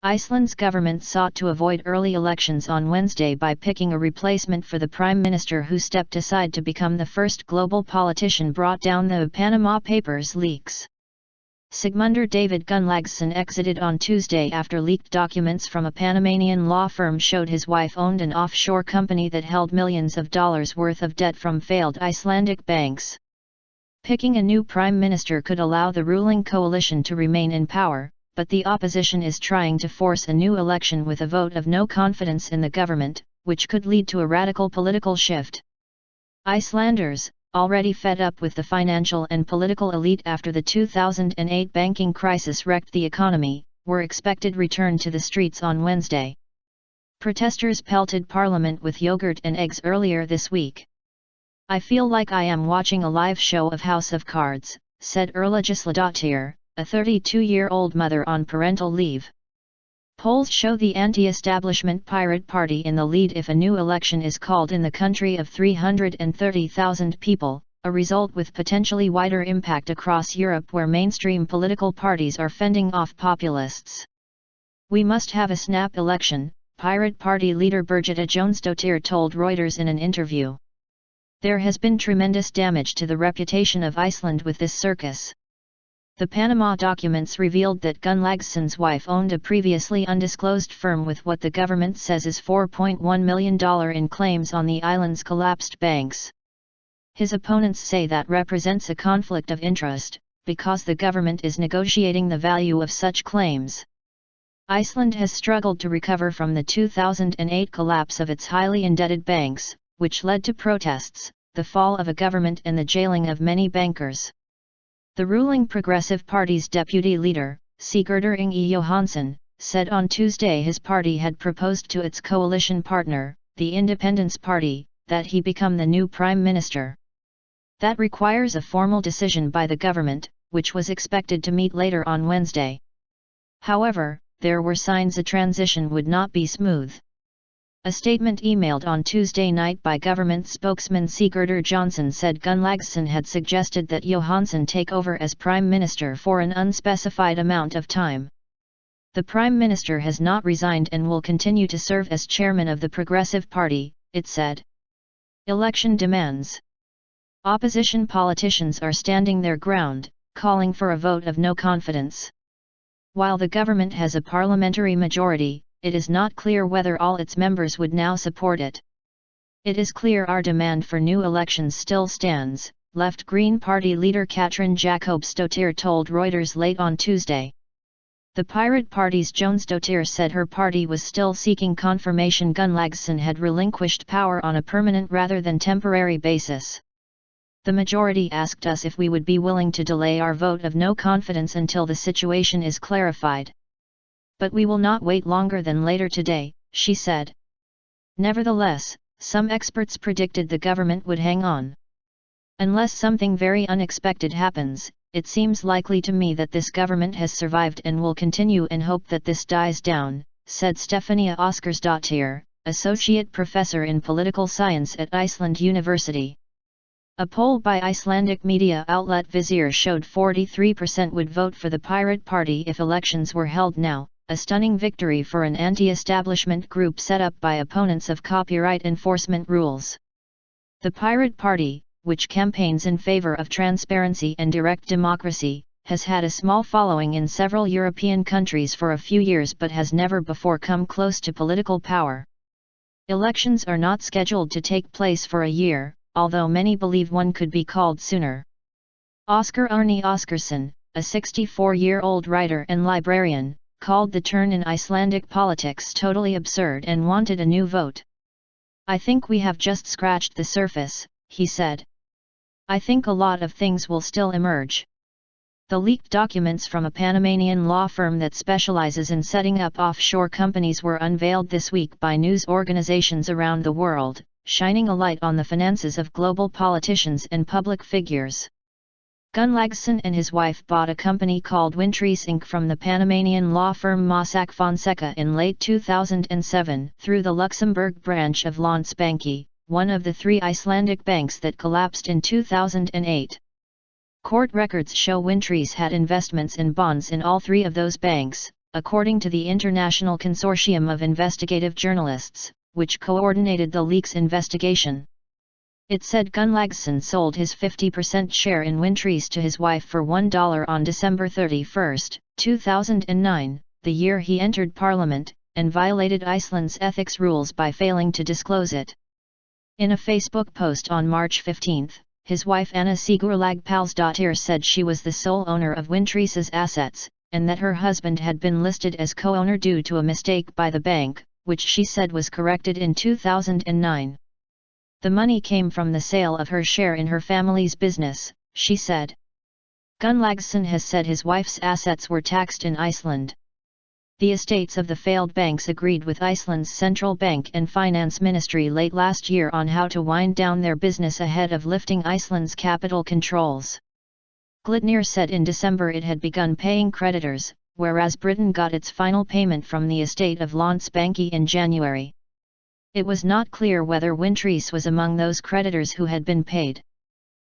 Iceland's government sought to avoid early elections on Wednesday by picking a replacement for the prime minister who stepped aside to become the first global politician brought down the Panama Papers leaks. Sigmundur David Gunnlaugsson exited on Tuesday after leaked documents from a Panamanian law firm showed his wife owned an offshore company that held millions of dollars worth of debt from failed Icelandic banks. Picking a new prime minister could allow the ruling coalition to remain in power, but the opposition is trying to force a new election with a vote of no confidence in the government, which could lead to a radical political shift. Icelanders, already fed up with the financial and political elite after the 2008 banking crisis wrecked the economy, were expected return to the streets on Wednesday. Protesters pelted parliament with yogurt and eggs earlier this week. "I feel like I am watching a live show of House of Cards," said Erla Gísladóttir, a 32-year-old mother on parental leave. Polls show the anti-establishment Pirate Party in the lead if a new election is called in the country of 330,000 people, a result with potentially wider impact across Europe where mainstream political parties are fending off populists. "We must have a snap election," Pirate Party leader Birgitta Jónsdóttir told Reuters in an interview. "There has been tremendous damage to the reputation of Iceland with this circus." The Panama documents revealed that Gunnlaugsson's wife owned a previously undisclosed firm with what the government says is $4.1 million in claims on the island's collapsed banks. His opponents say that represents a conflict of interest, because the government is negotiating the value of such claims. Iceland has struggled to recover from the 2008 collapse of its highly indebted banks, which led to protests, the fall of a government and the jailing of many bankers. The ruling Progressive Party's deputy leader, Sigurdur Ingi Jóhannsson, said on Tuesday his party had proposed to its coalition partner, the Independence Party, that he become the new prime minister. That requires a formal decision by the government, which was expected to meet later on Wednesday. However, there were signs a transition would not be smooth. A statement emailed on Tuesday night by government spokesman Sigurdur Jónsson said Gunnlaugsson had suggested that Jóhannsson take over as prime minister for an unspecified amount of time. The prime minister has not resigned and will continue to serve as chairman of the Progressive Party, it said. Election demands. Opposition politicians are standing their ground, calling for a vote of no confidence. While the government has a parliamentary majority, it is not clear whether all its members would now support it. "It is clear our demand for new elections still stands," Left Green Party leader Katrin Jakobsdóttir told Reuters late on Tuesday. The Pirate Party's Jónsdóttir said her party was still seeking confirmation Gunnlaugsson had relinquished power on a permanent rather than temporary basis. "The majority asked us if we would be willing to delay our vote of no confidence until the situation is clarified. But we will not wait longer than later today," she said. Nevertheless, some experts predicted the government would hang on. "Unless something very unexpected happens, it seems likely to me that this government has survived and will continue and hope that this dies down," said Stefania Óskarsdóttir, associate professor in political science at Iceland University. A poll by Icelandic media outlet Vizir showed 43% would vote for the Pirate Party if elections were held now, a stunning victory for an anti-establishment group set up by opponents of copyright enforcement rules. The Pirate Party, which campaigns in favor of transparency and direct democracy, has had a small following in several European countries for a few years but has never before come close to political power. Elections are not scheduled to take place for a year, although many believe one could be called sooner. Oscar Arni Óskarsson, a 64-year-old writer and librarian, called the turn in Icelandic politics totally absurd and wanted a new vote. "I think we have just scratched the surface," he said. "I think a lot of things will still emerge." The leaked documents from a Panamanian law firm that specializes in setting up offshore companies were unveiled this week by news organizations around the world, shining a light on the finances of global politicians and public figures. Gunnlaugsson and his wife bought a company called Wintries Inc. from the Panamanian law firm Mossack Fonseca in late 2007 through the Luxembourg branch of Landsbanki, one of the three Icelandic banks that collapsed in 2008. Court records show Wintries had investments in bonds in all three of those banks, according to the International Consortium of Investigative Journalists, which coordinated the leak's investigation. It said Gunnlaugsson sold his 50% share in Wintries to his wife for $1 on December 31, 2009, the year he entered Parliament, and violated Iceland's ethics rules by failing to disclose it. In a Facebook post on March 15, his wife Anna Sigurlagsdóttir said she was the sole owner of Wintries' assets, and that her husband had been listed as co-owner due to a mistake by the bank, which she said was corrected in 2009. The money came from the sale of her share in her family's business, she said. Gunnlaugsson has said his wife's assets were taxed in Iceland. The estates of the failed banks agreed with Iceland's central bank and finance ministry late last year on how to wind down their business ahead of lifting Iceland's capital controls. Glitnir said in December it had begun paying creditors, whereas Britain got its final payment from the estate of Landsbanki in January. It was not clear whether Wintries was among those creditors who had been paid.